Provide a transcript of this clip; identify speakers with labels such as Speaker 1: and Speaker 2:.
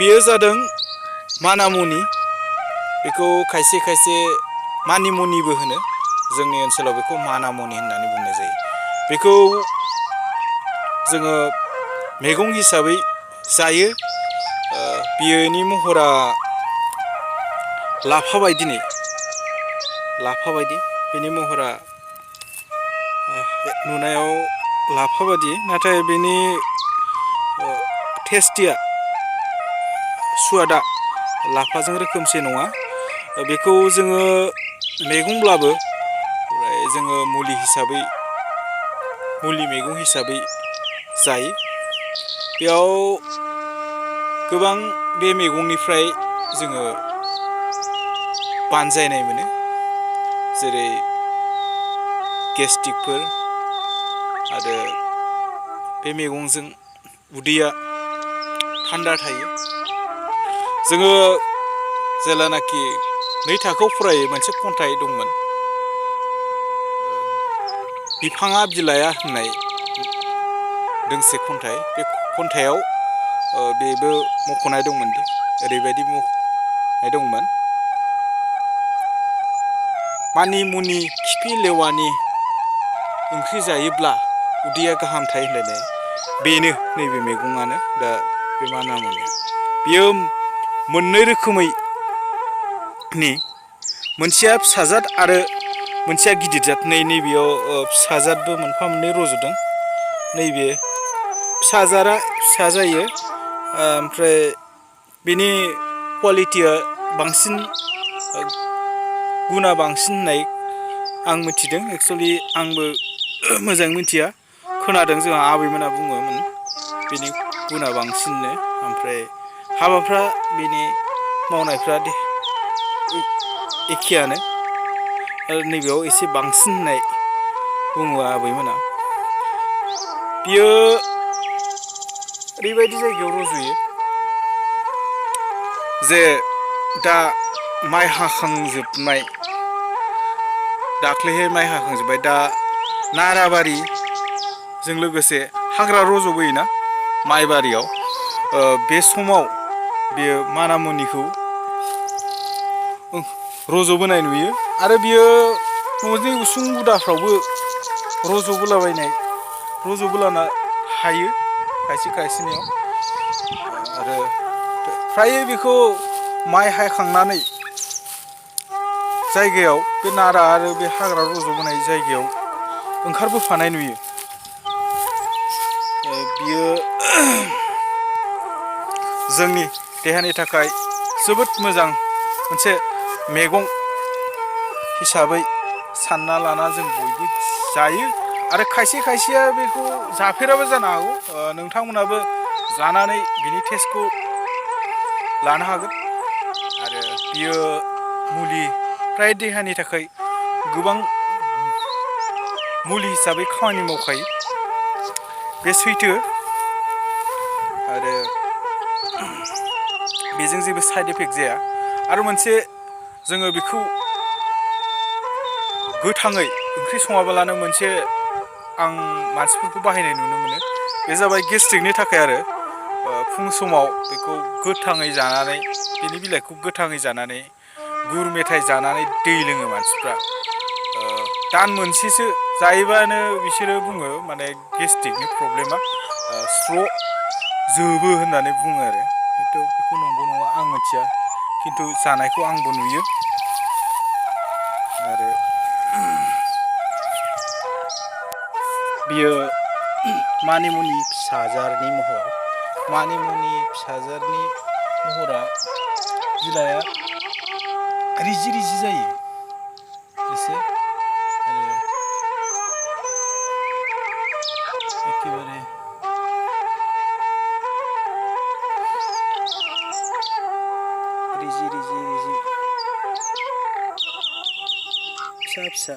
Speaker 1: बेयो जादों मानामुनि। बेखौ खायसे खायसे मानिमुनिबो होनो। जोंनि ओनसोलाव बेखौ मानामुनि होननानै बुंनाय जायो। बेखौ जोङो मैगं हिसाबै जायो। बेनि महरा लाफा बायदिनि लाफा बायदि बेनि महरा नुनायाव लाफा बायदि, नाथाय बेनि टेस्टिया सुवादा लाफाजों रोखोमसे नङा। बेखौ जोङो मैगंब्लाबो जोङो मुलि मैगं हिसाबै जायो। बेयाव गोबां बे मैगंनिफ्राय जोङो बानजायनाय मोनो, जेरै गेस्टिकफोर, आरो बे मैगंजों उदैया थान्दा थायो। जोङो जेब्लानाखि 2 थाखोआव फरायो मोनसे खन्थाइ दंमोन, बिफाङा बिलाइया होननाय दोंसे खन्थाइ। बे खन्थाइयाव बेबो मख'नाय दंमोन दि ओरैबायदि मख'नाय दंमोन, मानिमुनि खिफि लेवानि ओंख्रि जायोब्ला उदैया गाहाम थायो होनलायनाय। बेनो नैबे मैगङानो दा बे मानामुनिया। बियो मोननै रोखोमैनि, मोनसेया फिसाजाद आरो मोनसेया गिदिर जाद। नैबेयाव फिसाजादबो मोनफा मोननै रज'दों। नैबे फिसाजादा फिसा जायो, ओमफ्राय बिनि कुवालिटिया बांसिन, गुना बांसिन होननाय आं मिथिदों। एक्सुवेलि आंबो मोजाङै मिथिया, खोनादों जोंहा आबैमोना बुङोमोन बेनि गुना बांसिननो। ओमफ्राय हाबाफ्रा बेनि मावनायफ्रा एखेयानो, नैबेयाव एसे बांसिन होननाय बुङो आबैमोना। बियो ओरैबायदि जायगायाव रज'यो जे दा माइ हाखांजोबनाय, दाख्लैहाय माइ हाखांजोब्बाय, दा नाराबारिजों लोगोसे हाग्रा रज'बोयोना माइबारियाव, बे समाव बेयो मानामुनिखौ रज'बोनाय नुयो। आरो बियो न'नि उसुं गुदाफ्रावबो रज'बोलाना थायो खायसे खायसेनियाव। आरो फ्राय बेखौ माइ हाखांनानै जायगायाव, बे नारा आरो बे हाग्रा रज'बोनाय जायगायाव ओंखारबोफानाय नुयो। बियो जोंनि देहानि थाखाय जोबोद मोजां मोनसे मैगं हिसाबै सानना लाना जों बयबो जायो। आरो खायसे खायसेया बेखौ जाफेराबो जानो हागौ। नोंथांमोनाबो जानानै बिनि टेस्टखौ लानो हागोन। आरो बियो फ्राय देहानि थाखाय गोबां मुलि हिसाबै खामानि मावखायो, बे सैथो। आरो बेजों जेबो साइड इफेक्ट जाया। आरो मोनसे, जोङो बेखौ गोथाङै ओंख्रि सङाबालानो मोनसे आं मानसिफोरखौ बाहायनाय नुनो मोनो, बे जाबाय गेस्ट्रिकनि थाखाय। आरो फुं समाव बेखौ गोथाङै जानानै, बिनि बिलाइखौ गोथाङै जानानै, गुर मेथाइ जानानै दै लोङो मानसिफ्रा। दान मोनसेसो जायोबानो बिसोरो बुङो माने गेस्ट्रिकनि प्रब्लेमा स्र' जोबो होननानै बुङो। आरो हयथ' बेखौ नंगौ नङा आं मिथिया, खिन्थु जानायखौ आंबो नुयो। आरो बियो मानिमुनि फिसाजारनि महर। मानिमुनि फिसाजारनि महरा, बिलाइया रिजि रिजि जायो एसे, आरो एखेबारे रिजि फिसा फिसा।